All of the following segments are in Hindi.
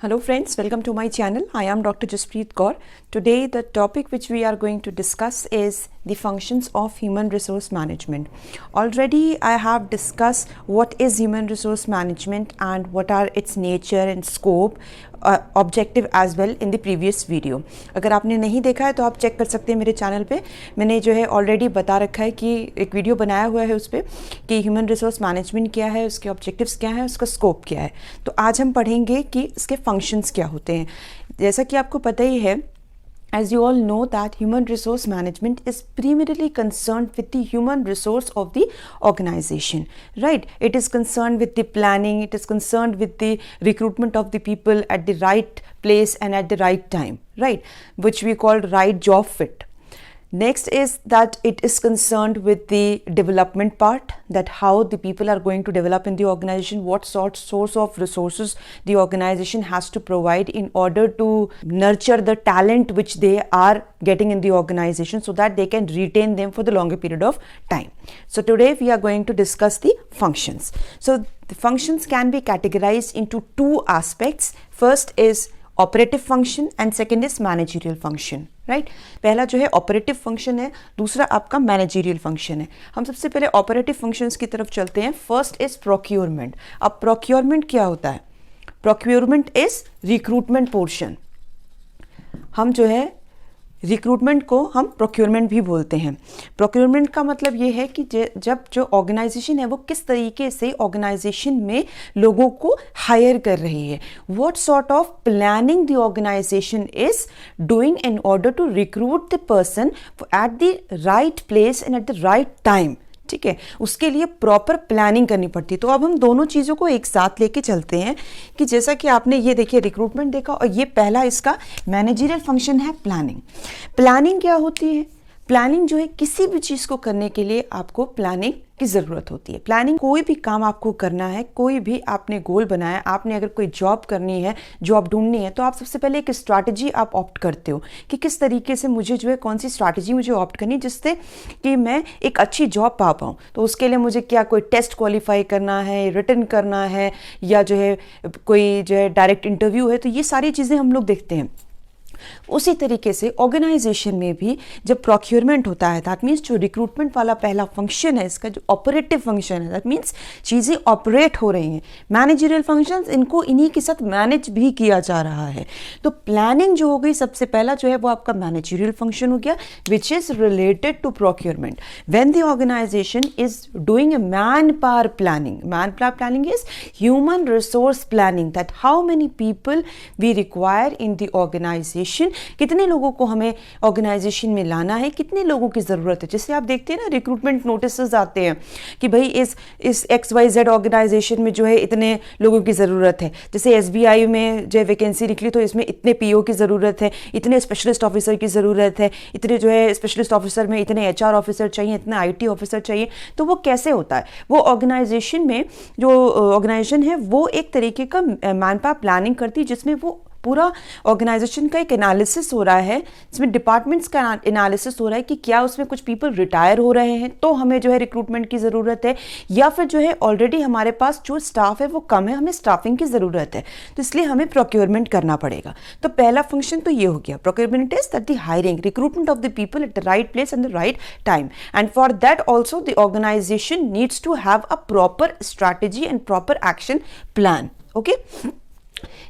Hello friends, welcome to my channel. I am Dr. Jaspreet Kaur. Today the topic which we are going to discuss is the functions of human resource management. Already I have discussed what is human resource management and what are its nature and scope, objective as well in the previous video. अगर आपने नहीं देखा है तो आप चेक कर सकते हैं मेरे चैनल पे. मैंने जो है ऑलरेडी बता रखा है कि एक वीडियो बनाया हुआ है उस पर कि ह्यूमन रिसोर्स मैनेजमेंट क्या है, उसके ऑब्जेक्टिव्स क्या है, उसका स्कोप क्या है. तो आज हम पढ़ेंगे कि इसके फंक्शंस क्या होते हैं. जैसा कि आपको पता ही है, as you all know that human resource management is primarily concerned with the human resource of the organization, right? It is concerned with the planning, it is concerned with the recruitment of the people at the right place and at the right time, right? Which we call right job fit. Next is that it is concerned with the development part, that how the people are going to develop in the organization, what source of resources the organization has to provide in order to nurture the talent which they are getting in the organization so that they can retain them for the longer period of time. So today we are going to discuss the functions. So the functions can be categorized into two aspects. First is operative function and second is managerial function, right. पहला जो है ऑपरेटिव फंक्शन है, दूसरा आपका मैनेजरियल फंक्शन है. हम सबसे पहले ऑपरेटिव फंक्शंस की तरफ चलते हैं. First is procurement. अब प्रोक्योरमेंट क्या होता है? Procurement is recruitment portion. हम जो है रिक्रूटमेंट को हम प्रोक्योरमेंट भी बोलते हैं. प्रोक्योरमेंट का मतलब ये है कि जब जो ऑर्गेनाइजेशन है वो किस तरीके से ऑर्गेनाइजेशन में लोगों को हायर कर रही है. What sort of planning the organisation is doing in order to recruit the person at the right place and at the right time. ठीक है, उसके लिए प्रॉपर प्लानिंग करनी पड़ती है. तो अब हम दोनों चीज़ों को एक साथ लेके चलते हैं कि जैसा कि आपने ये देखिए रिक्रूटमेंट देखा और ये पहला इसका मैनेजरियल फंक्शन है प्लानिंग. प्लानिंग क्या होती है? प्लानिंग जो है किसी भी चीज़ को करने के लिए आपको प्लानिंग की ज़रूरत होती है. प्लानिंग, कोई भी काम आपको करना है, कोई भी आपने गोल बनाया, आपने अगर कोई जॉब करनी है, जॉब ढूंढनी है, तो आप सबसे पहले एक स्ट्रैटेजी आप ऑप्ट करते हो कि किस तरीके से मुझे जो है कौन सी स्ट्रैटेजी मुझे ऑप्ट करनी जिससे कि मैं एक अच्छी जॉब पा पाऊँ. तो उसके लिए मुझे क्या कोई टेस्ट क्वालिफाई करना है, रिटन करना है, या जो है कोई जो है डायरेक्ट इंटरव्यू है. तो ये सारी चीज़ें हम लोग देखते हैं. उसी तरीके से ऑर्गेनाइजेशन में भी जब प्रोक्योरमेंट होता है, दैट मीन्स जो रिक्रूटमेंट वाला पहला फंक्शन है इसका जो ऑपरेटिव फंक्शन है, दैट मीन्स चीज़ें ऑपरेट हो रही हैं. मैनेजरियल फंक्शंस, इनको इन्हीं के साथ मैनेज भी किया जा रहा है. तो प्लानिंग जो हो गई सबसे पहला जो है वो आपका मैनेजरियल फंक्शन हो गया, which is related to procurement. When the organisation is doing a man power planning. Man power planning is human resource planning, that how many people we require in the organisation. कितने लोगों को हमें ऑर्गेनाइजेशन में लाना है, कितने लोगों की ज़रूरत है. जैसे आप देखते हैं ना, रिक्रूटमेंट नोटिस आते हैं कि भाई इस XYZ ऑर्गेनाइजेशन में जो है इतने लोगों की ज़रूरत है. जैसे SBI में जो है वैकेंसी निकली तो इसमें इतने PO की ज़रूरत है, इतने स्पेशलिस्ट ऑफिसर की ज़रूरत है, इतने जो है स्पेशलिस्ट ऑफिसर में इतने HR ऑफिसर चाहिए, इतने IT ऑफिसर चाहिए. तो वो कैसे होता है? वो ऑर्गेनाइजेशन में जो ऑर्गेनाइजेशन है वो एक तरीके का मैन पावर प्लानिंग करती है जिसमें वो पूरा ऑर्गेनाइजेशन का एक एनालिसिस हो रहा है, जिसमें डिपार्टमेंट्स का एनालिसिस हो रहा है कि क्या उसमें कुछ पीपल रिटायर हो रहे हैं तो हमें जो है रिक्रूटमेंट की ज़रूरत है, या फिर जो है ऑलरेडी हमारे पास जो स्टाफ है वो कम है, हमें स्टाफिंग की ज़रूरत है, तो इसलिए हमें प्रोक्योरमेंट करना पड़ेगा. तो पहला फंक्शन तो ये हो गया. Procurement is that the hiring, recruitment of the people at the right place and the right time, and for that also the organisation needs to have a proper strategy and proper action plan. Okay,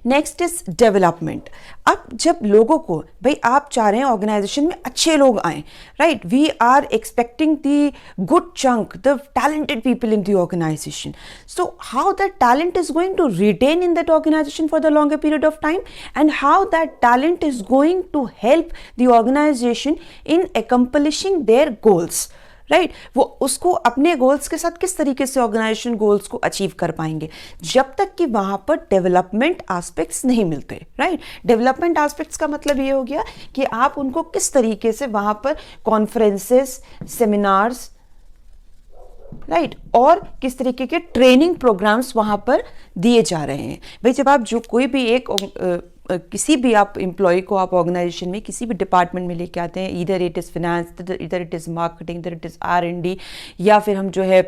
next is development. अब जब लोगों को, भाई आप चाह रहे हैं ऑर्गेनाइजेशन में अच्छे लोग आए, right, we are expecting the good chunk, the talented people in the organisation. So how that talent is going to retain in that organisation for the longer period of time, and how that talent is going to help the organisation in accomplishing their goals, right. वो उसको अपने गोल्स के साथ किस तरीके से ऑर्गेनाइजेशन गोल्स को अचीव कर पाएंगे जब तक कि वहां पर डेवलपमेंट एस्पेक्ट्स नहीं मिलते, राइट. डेवलपमेंट एस्पेक्ट्स का मतलब ये हो गया कि आप उनको किस तरीके से वहां पर कॉन्फ्रेंसेस, सेमिनार्स, राइट, और किस तरीके के ट्रेनिंग प्रोग्राम्स वहां पर दिए जा रहे हैं. भाई जब आप जो कोई भी एक किसी भी आप एम्प्लॉय को आप ऑर्गेनाइजेशन में किसी भी डिपार्टमेंट में लेके आते हैं, इधर इट इज़ फिनेंस, इधर इट इज़ मार्केटिंग, इधर इट इज़ R&D, या फिर हम जो है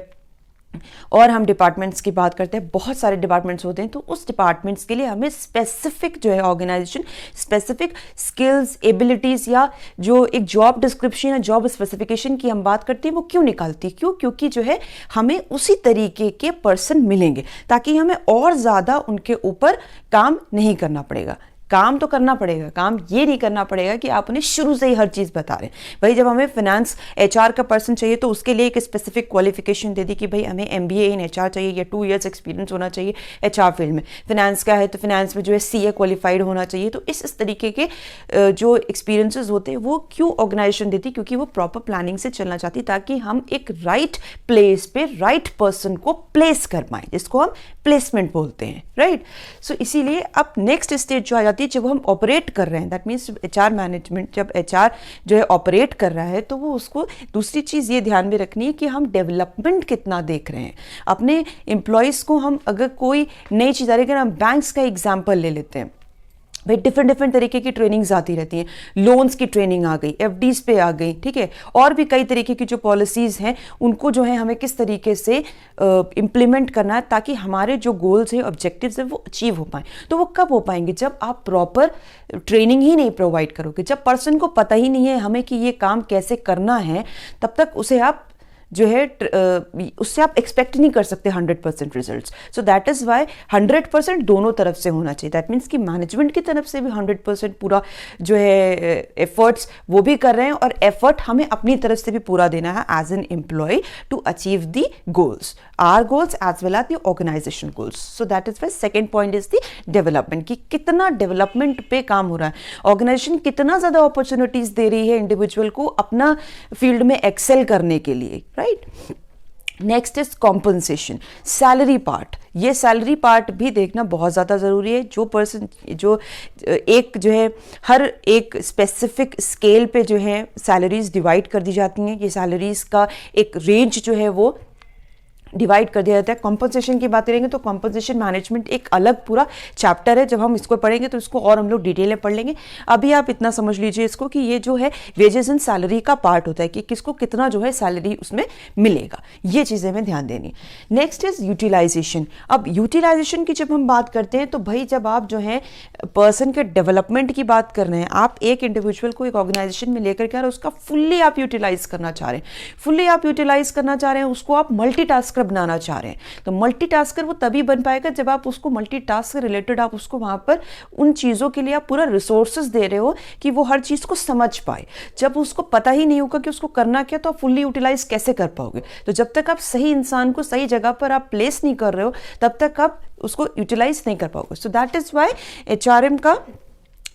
और हम डिपार्टमेंट्स की बात करते हैं, बहुत सारे डिपार्टमेंट्स होते हैं, तो उस डिपार्टमेंट्स के लिए हमें स्पेसिफिक जो है ऑर्गेनाइजेशन स्पेसिफिक स्किल्स एबिलिटीज़ या जो एक जॉब डिस्क्रिप्शन या जॉब स्पेसिफिकेशन की हम बात करते हैं वो क्यों निकालती है, क्योंकि जो है हमें उसी तरीके के पर्सन मिलेंगे ताकि हमें और ज़्यादा उनके ऊपर काम नहीं करना पड़ेगा। काम तो करना पड़ेगा, काम ये नहीं करना पड़ेगा कि आप उन्हें शुरू से ही हर चीज़ बता रहे हैं। भाई जब हमें फाइनेंस एचआर का पर्सन चाहिए तो उसके लिए एक स्पेसिफिक क्वालिफिकेशन दे दी कि भाई हमें एमबीए इन एचआर चाहिए या 2 years एक्सपीरियंस होना चाहिए एचआर फील्ड में। फाइनेंस का है तो फाइनेंस में जो है सीए क्वालिफाइड होना चाहिए। तो इस तरीके के जो एक्सपीरियंसेस होते हैं वो क्यों ऑर्गेनाइजेशन देती, क्योंकि वो प्रॉपर प्लानिंग से चलना चाहती ताकि हम एक राइट प्लेस पे राइट पर्सन को प्लेस कर पाएँ, जिसको हम प्लेसमेंट बोलते हैं, राइट। सो इसीलिए अब नेक्स्ट स्टेज जो आ जाती है जब हम ऑपरेट कर रहे हैं, दैट मीन्स एचआर मैनेजमेंट, जब एचआर जो है ऑपरेट कर रहा है तो वो उसको दूसरी चीज़ ये ध्यान में रखनी है कि हम डेवलपमेंट कितना देख रहे हैं अपने एम्प्लॉयज़ को। हम अगर कोई नई चीज़ आ रही है, अगर हम बैंक्स का एग्जाम्पल ले लेते हैं, भाई डिफरेंट तरीके की ट्रेनिंग्स आती रहती हैं, लोन्स की ट्रेनिंग आ गई, एफडीज पे आ गई, ठीक है, और भी कई तरीके की जो पॉलिसीज़ हैं उनको जो है हमें किस तरीके से इम्प्लीमेंट करना है ताकि हमारे जो गोल्स हैं ऑब्जेक्टिव्स हैं वो अचीव हो पाएँ। तो वो कब हो पाएंगे, जब आप प्रॉपर ट्रेनिंग ही नहीं प्रोवाइड करोगे, जब पर्सन को पता ही नहीं है हमें कि ये काम कैसे करना है, तब तक उसे आप जो है उससे आप एक्सपेक्ट नहीं कर सकते 100% results. So that is Y 100% दोनों तरफ से होना चाहिए। दैट मीन्स कि मैनेजमेंट की तरफ से भी 100% पूरा जो है एफर्ट्स वो भी कर रहे हैं और एफर्ट हमें अपनी तरफ से भी पूरा देना है as an employ to achieve the goals, our goals as well as the organisation goals. So that is why second point is the development, कि कितना डेवलपमेंट पे काम हो रहा है, ऑर्गेनाइजेशन कितना ज़्यादा अपॉर्चुनिटीज़ दे रही है इंडिविजुअल को अपना फील्ड में एक्सेल करने के लिए, right. Next is compensation, salary part. ये सैलरी पार्ट भी देखना बहुत ज़्यादा ज़रूरी है। जो पर्सन जो एक जो है हर एक स्पेसिफिक स्केल पे जो है सैलरीज डिवाइड कर दी जाती हैं, ये सैलरीज का एक रेंज जो है वो डिवाइड कर दिया जाता है। कॉम्पनसेशन की बात करेंगे तो कॉम्पनसेशन मैनेजमेंट एक अलग पूरा चैप्टर है, जब हम इसको पढ़ेंगे तो इसको और हम लोग डिटेल में पढ़ लेंगे। अभी आप इतना समझ लीजिए इसको कि ये जो है वेजेस एंड सैलरी का पार्ट होता है कि किसको कितना जो है सैलरी उसमें मिलेगा, ये चीज़ें हमें ध्यान देनी। Next is utilisation. अब यूटिलाइजेशन की जब हम बात करते हैं तो भाई जब आप जो है पर्सन के डेवलपमेंट की बात कर रहे हैं, आप एक इंडिविजुअल को एक ऑर्गेनाइजेशन में लेकर के आ रहे हैं, उसका फुल्ली आप यूटिलाइज करना चाह रहे हैं, फुल्ली आप यूटिलाइज करना चाह रहे हैं, उसको आप मल्टीटास्कर बनाना चाह रहे हैं। तो मल्टीटास्कर वो तभी बन पाएगा जब आप उसको मल्टीटास्क से रिलेटेड आप उसको वहां पर उन चीज़ों के लिए आप पूरा रिसोर्सेज दे रहे हो कि वो हर चीज़ को समझ पाए। जब उसको पता ही नहीं होगा कि उसको करना क्या, तो आप फुल्ली यूटिलाइज कैसे कर पाओगे। तो जब तक आप सही इंसान को सही जगह पर आप प्लेस नहीं कर रहे हो तब तक आप उसको यूटिलाइज नहीं कर पाओगे। So that is why HRM का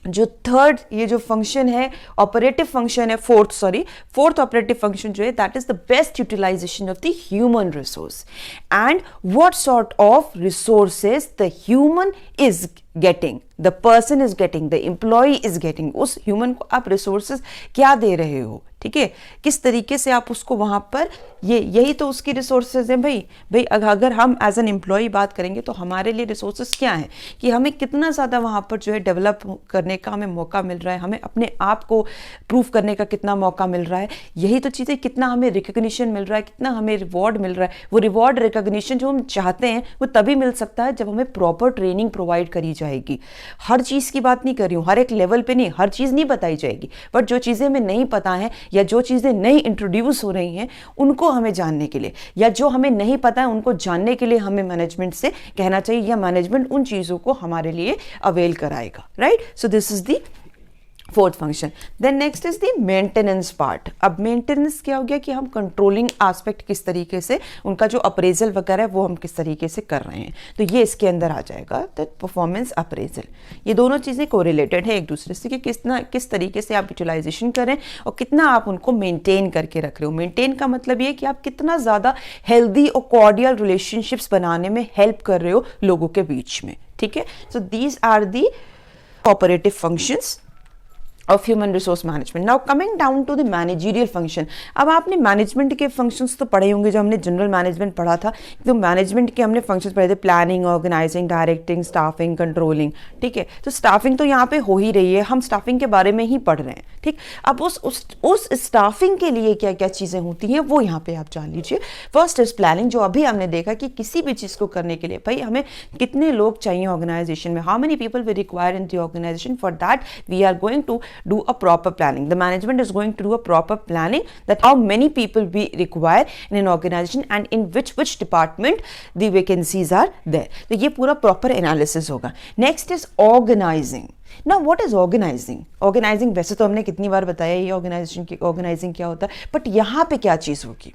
जो थर्ड ये जो फंक्शन है ऑपरेटिव फंक्शन है, फोर्थ ऑपरेटिव फंक्शन जो है that is the best utilisation of the human resource. And what sort of resources the human is getting, the person is getting, the employ is getting. उस ह्यूमन को आप रिसोर्सेज क्या दे रहे हो, ठीक है, किस तरीके से आप उसको वहां पर यही तो उसकी रिसोर्सेज हैं। भाई अगर हम एज एन एम्प्लॉय बात करेंगे तो हमारे लिए रिसोर्सेज क्या हैं कि हमें कितना ज़्यादा वहाँ पर जो है डेवलप करने का हमें मौका मिल रहा है, हमें अपने आप को प्रूव करने का कितना मौका मिल रहा है, यही तो चीज़ें, कितना हमें रिकग्निशन मिल रहा है, कितना हमें रिवॉर्ड मिल रहा है। वो रिवॉर्ड रिकग्निशन जो हम चाहते हैं वो तभी मिल सकता है जब हमें प्रॉपर ट्रेनिंग प्रोवाइड करी जाएगी। हर चीज़ की बात नहीं कर रही हूँ, हर एक लेवल पे नहीं, हर चीज़ नहीं बताई जाएगी, बट जो चीज़ें हमें नहीं पता है या जो चीज़ें नई इंट्रोड्यूस हो रही हैं उनको हमें जानने के लिए, या जो हमें नहीं पता है उनको जानने के लिए हमें मैनेजमेंट से कहना चाहिए, या मैनेजमेंट उन चीज़ों को हमारे लिए अवेल कराएगा, right. So this is the fourth function. Then next is the maintenance part. अब मेंटेनेंस क्या हो गया कि हम कंट्रोलिंग एस्पेक्ट किस तरीके से उनका जो अप्रेजल वगैरह है वो हम किस तरीके से कर रहे हैं, तो ये इसके अंदर आ जाएगा। तो परफॉर्मेंस अप्रेजल, ये दोनों चीज़ें कोरिलेटेड है एक दूसरे से कि किस तरीके से आप यूटिलाइजेशन करें और कितना आप उनको मेंटेन करके रख रहे हो। मेंटेन का मतलब ये कि आप कितना ज़्यादा हेल्दी और कॉर्डियल रिलेशनशिप्स बनाने में हेल्प कर रहे हो लोगों के बीच में, ठीक है। So these are the operative functions of human resource management. Now coming down to the managerial function. अब आपने मैनेजमेंट के फंक्शंस तो पढ़े होंगे, जो हमने जनरल मैनेजमेंट पढ़ा था, तो मैनेजमेंट के हमने फंक्शंस पढ़े थे, planning, organising, directing, staffing, controlling. ठीक है, तो स्टाफिंग तो यहाँ पे हो ही रही है, हम स्टाफिंग के बारे में ही पढ़ रहे हैं। ठीक, अब उस स्टाफिंग के लिए क्या क्या चीज़ें होती हैं वो यहाँ पे आप जान लीजिए। फर्स्ट इज प्लानिंग, जो अभी हमने देखा कि किसी भी चीज़ को करने के लिए भाई हमें कितने लोग चाहिए ऑर्गेनाइजेशन में, how many people we require in the organisation, for that we are going to do a proper planning. The management is going to do a proper planning that how many people we require in an organization and in which department the vacancies are there. तो ये पूरा proper analysis होगा. Next is organizing. Now what is organizing? Organizing वैसे तो हमने कितनी बार बताया ये organizing क्या होता है, but यहाँ पे क्या चीज़ होगी?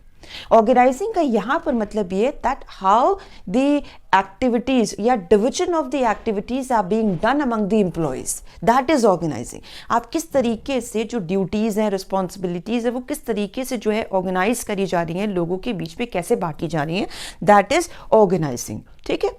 ऑर्गेनाइजिंग का यहाँ पर मतलब ये दैट हाउ द एक्टिविटीज या division of the activities are being done among the employees, that is organising. आप किस तरीके से जो ड्यूटीज हैं, रिस्पॉन्सिबिलिटीज है, वो किस तरीके से जो है ऑर्गेनाइज करी जा रही हैं, लोगों के बीच में कैसे बांटी जा रही हैं, दैट इज ऑर्गेनाइजिंग। ठीक है,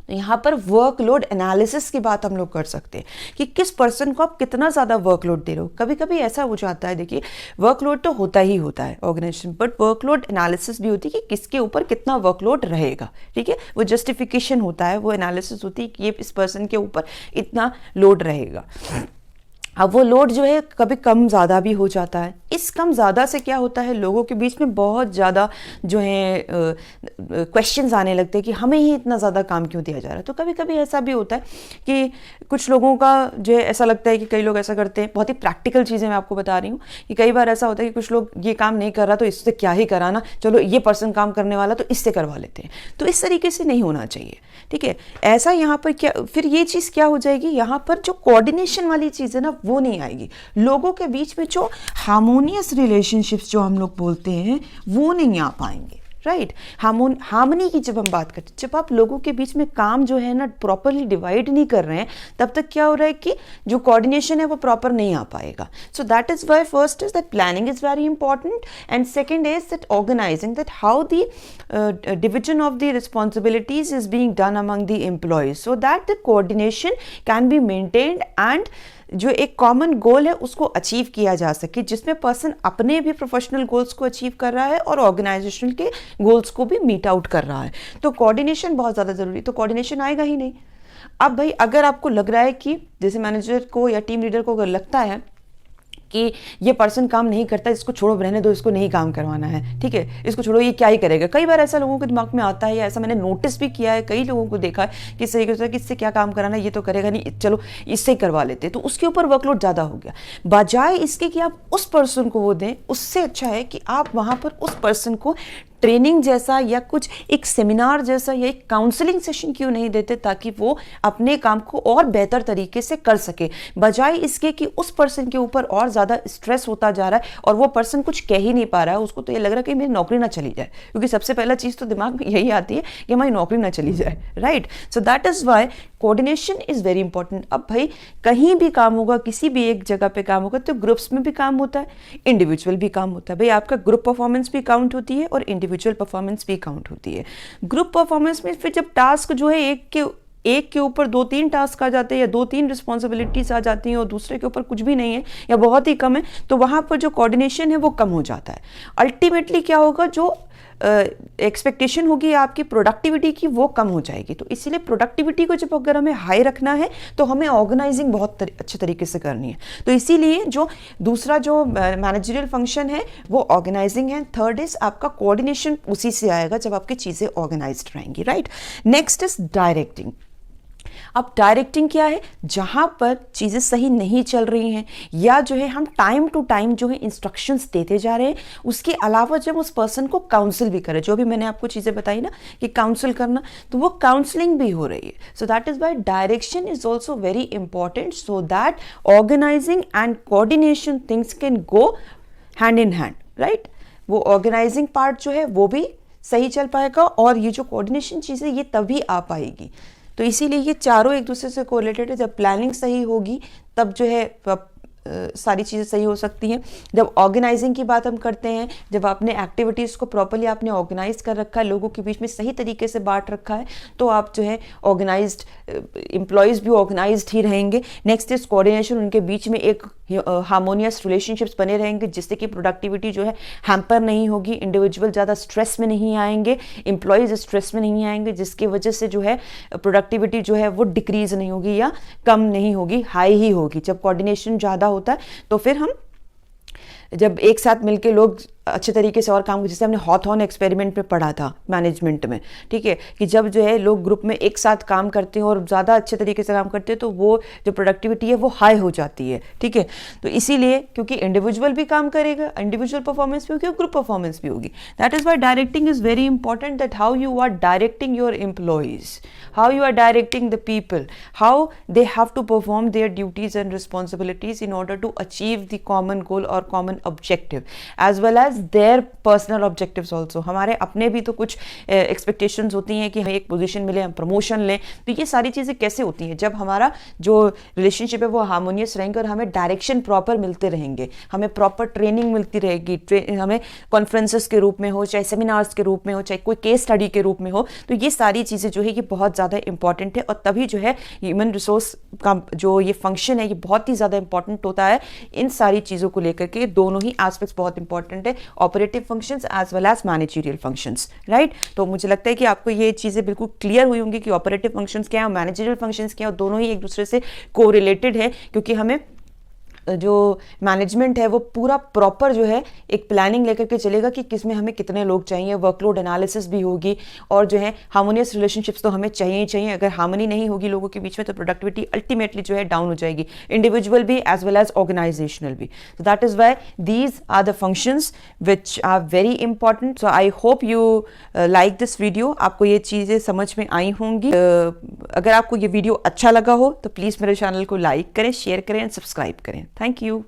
यहाँ पर वर्कलोड एनालिसिस की बात हम लोग कर सकते हैं कि किस पर्सन को आप कितना ज़्यादा वर्कलोड दे रहे हो। कभी कभी ऐसा हो जाता है, देखिए वर्कलोड तो होता ही होता है ऑर्गेनाइजेशन, बट वर्कलोड एनालिसिस भी होती है कि किसके ऊपर कितना वर्कलोड रहेगा। ठीक है, वो जस्टिफिकेशन होता है, वो एनालिसिस होती है कि ये इस पर्सन के ऊपर इतना लोड रहेगा। अब वो लोड जो है कभी कम ज़्यादा भी हो जाता है। इस कम ज़्यादा से क्या होता है, लोगों के बीच में बहुत ज़्यादा जो है क्वेश्चंस आने लगते हैं कि हमें ही इतना ज़्यादा काम क्यों दिया जा रहा है। तो कभी कभी ऐसा भी होता है कि कुछ लोगों का जो है ऐसा लगता है कि कई लोग ऐसा करते हैं, बहुत ही प्रैक्टिकल चीज़ें मैं आपको बता रही हूँ कि कई बार ऐसा होता है कि कुछ लोग ये काम नहीं कर रहा तो इससे क्या ही कराना, चलो ये पर्सन काम करने वाला तो इससे करवा लेते हैं। तो इस तरीके से नहीं होना चाहिए। ठीक है, ऐसा यहाँ पर क्या फिर ये चीज़ क्या हो जाएगी, यहाँ पर जो कोऑर्डिनेशन वाली चीज़ है ना वो नहीं आएगी। लोगों के बीच में जो हार्मोनियस रिलेशनशिप्स जो हम लोग बोलते हैं वो नहीं आ पाएंगे। राइट, हार्मनी की जब हम बात करते हैं, जब आप लोगों के बीच में काम जो है ना प्रॉपरली डिवाइड नहीं कर रहे हैं, तब तक क्या हो रहा है कि जो कोऑर्डिनेशन है वो प्रॉपर नहीं आ पाएगा। So that is why first is that planning is very important and second is that organising, that how the division of the responsibilities is being done among the employees so that the coordination can be maintained and जो एक कॉमन गोल है उसको अचीव किया जा सके, जिसमें पर्सन अपने भी प्रोफेशनल गोल्स को अचीव कर रहा है और ऑर्गेनाइजेशन के गोल्स को भी मीट आउट कर रहा है। तो कोऑर्डिनेशन बहुत ज़्यादा ज़रूरी। तो कोऑर्डिनेशन आएगा ही नहीं। अब भाई अगर आपको लग रहा है कि जैसे मैनेजर को या टीम लीडर को अगर लगता है कि ये पर्सन काम नहीं करता, इसको छोड़ो, रहने दो, इसको नहीं काम करवाना है, ठीक है, इसको छोड़ो, ये क्या ही करेगा। कई बार ऐसा लोगों के दिमाग में आता है, या ऐसा मैंने नोटिस भी किया है, कई लोगों को देखा है कि सही कहता है कि इससे क्या काम कराना, ये तो करेगा नहीं, चलो इससे ही करवा लेते। तो उसके ऊपर वर्कलोड ज़्यादा हो गया। बजाय इसके कि आप उस पर्सन को वो दें, उससे अच्छा है कि आप वहाँ पर उस पर्सन को ट्रेनिंग जैसा या कुछ एक सेमिनार जैसा या एक काउंसलिंग सेशन क्यों नहीं देते, ताकि वो अपने काम को और बेहतर तरीके से कर सके, बजाय इसके कि उस पर्सन के ऊपर और ज़्यादा स्ट्रेस होता जा रहा है और वो पर्सन कुछ कह ही नहीं पा रहा है। उसको तो ये लग रहा है कि मेरी नौकरी ना चली जाए, क्योंकि सबसे पहला चीज़ तो दिमाग में यही आती है कि हमारी नौकरी ना चली जाए। Right, so that is Y coordination is very important. अब भाई कहीं भी काम होगा, किसी भी एक जगह पे काम होगा, तो ग्रुप्स में भी काम होता है, इंडिविजुअल भी काम होता है। भाई आपका ग्रुप परफॉर्मेंस भी काउंट होती है और इंडिविजुअल परफॉर्मेंस भी काउंट होती है। ग्रुप परफॉर्मेंस में फिर जब टास्क जो है एक के ऊपर 2-3 टास्क आ जाते हैं या 2-3 रिस्पॉन्सिबिलिटीज आ जाती हैं और दूसरे के ऊपर कुछ भी नहीं है या बहुत ही कम है, तो वहाँ पर जो कोऑर्डिनेशन है वो कम हो जाता है। अल्टीमेटली क्या होगा, जो एक्सपेक्टेशन होगी आपकी प्रोडक्टिविटी की वो कम हो जाएगी। तो इसीलिए प्रोडक्टिविटी को जब अगर हमें हाई रखना है तो हमें ऑर्गेनाइजिंग बहुत अच्छे तरीके से करनी है। तो इसीलिए जो दूसरा जो मैनेजरियल फंक्शन है वो ऑर्गेनाइजिंग है। थर्ड इज आपका कोऑर्डिनेशन उसी से आएगा जब आपकी चीज़ें ऑर्गेनाइज्ड रहेंगी। Right, next is directing. अब डायरेक्टिंग क्या है, जहां पर चीज़ें सही नहीं चल रही हैं या जो है हम टाइम टू टाइम जो है इंस्ट्रक्शंस देते जा रहे हैं, उसके अलावा जब उस पर्सन को काउंसिल भी करें, जो भी मैंने आपको चीज़ें बताई ना कि काउंसिल करना, तो वो काउंसलिंग भी हो रही है। So that is why direction is also very important, so that organising and coordination things can go hand in hand. Right, वो ऑर्गेनाइजिंग पार्ट जो है वो भी सही चल पाएगा और ये जो कोऑर्डिनेशन चीज़ें ये तभी आ पाएगी। तो इसीलिए ये चारों एक दूसरे से कोरिलेटेड है। जब प्लानिंग सही होगी तब जो है सारी चीज़ें सही हो सकती हैं। जब ऑर्गेनाइजिंग की बात हम करते हैं, जब आपने एक्टिविटीज़ को प्रॉपरली आपने ऑर्गेनाइज कर रखा है, लोगों के बीच में सही तरीके से बांट रखा है, तो आप जो है ऑर्गेनाइज्ड एम्प्लॉयज़ भी ऑर्गेनाइज्ड ही रहेंगे। नेक्स्ट इज कोऑर्डिनेशन, उनके बीच में एक हार्मोनियस रिलेशनशिप्स बने रहेंगे जिससे कि प्रोडक्टिविटी जो है हैम्पर नहीं होगी, इंडिविजुअल ज़्यादा स्ट्रेस में नहीं आएंगे, एम्प्लॉयज़ स्ट्रेस में नहीं आएंगे, जिसकी वजह से जो है प्रोडक्टिविटी जो है वो डिक्रीज नहीं होगी या कम नहीं होगी, हाई ही होगी। जब कोऑर्डिनेशन ज़्यादा होता है तो फिर हम जब एक साथ मिलके लोग अच्छे तरीके से और काम, जैसे हमने हॉथॉर्न एक्सपेरिमेंट में पढ़ा था मैनेजमेंट में, ठीक है, कि जब जो है लोग ग्रुप में एक साथ काम करते हैं और ज़्यादा अच्छे तरीके से काम करते हैं तो वो जो प्रोडक्टिविटी है वो हाई हो जाती है, ठीक है। तो इसीलिए क्योंकि इंडिविजुअल भी काम करेगा, इंडिविजुअल परफॉर्मेंस भी होगी और ग्रुप परफॉर्मेंस भी होगी। That is why directing is very important, that how you are directing your employees, how you are directing the people, how they have to perform their duties and responsibilities in order to achieve the common goal or common objective, as well as their personal objectives also। हमारे अपने भी तो कुछ expectations होती हैं कि हमें एक पोजीशन मिले, हम प्रमोशन लें, तो ये सारी चीज़ें कैसे होती हैं जब हमारा जो रिलेशनशिप है वो हार्मोनियस रहेंगे और हमें डायरेक्शन प्रॉपर मिलते रहेंगे, हमें प्रॉपर ट्रेनिंग मिलती रहेगी, हमें कॉन्फ्रेंसेस के रूप में हो, चाहे सेमिनार्स के रूप में हो, चाहे कोई केस स्टडी के रूप में हो, तो ये सारी चीज़ें जो है ये बहुत ज़्यादा इंपॉर्टेंट है। और तभी जो है ह्यूमन रिसोर्स का जो ये फंक्शन है ये बहुत ही ज़्यादा इंपॉर्टेंट होता है। इन सारी चीज़ों को लेकर के दोनों ही एस्पेक्ट्स बहुत इंपॉर्टेंट है, operative functions as well as managerial functions, right. तो मुझे लगता है कि आपको ये चीज़ें बिल्कुल क्लियर हुई होंगी कि ऑपरेटिव फंक्शंस क्या है और मैनेजरियल फंक्शंस क्या है, और दोनों ही एक दूसरे से कोरिलेटेड है, क्योंकि हमें जो मैनेजमेंट है वो पूरा प्रॉपर जो है एक प्लानिंग लेकर के चलेगा कि किसमें हमें कितने लोग चाहिए, वर्कलोड एनालिसिस भी होगी, और जो है हार्मोनियस रिलेशनशिप्स तो हमें चाहिए ही चाहिए। अगर हार्मनी नहीं होगी लोगों के बीच में तो प्रोडक्टिविटी अल्टीमेटली जो है डाउन हो जाएगी, इंडिविजुअल भी एज वेल एज ऑर्गेनाइजेशनल भी। तो that is why these are the functions which are very important. So I hope you like this video, आपको ये चीज़ें समझ में आई होंगी। अगर आपको ये वीडियो अच्छा लगा हो तो प्लीज़ मेरे चैनल को लाइक करें, शेयर करें एंड सब्सक्राइब करें। Thank you.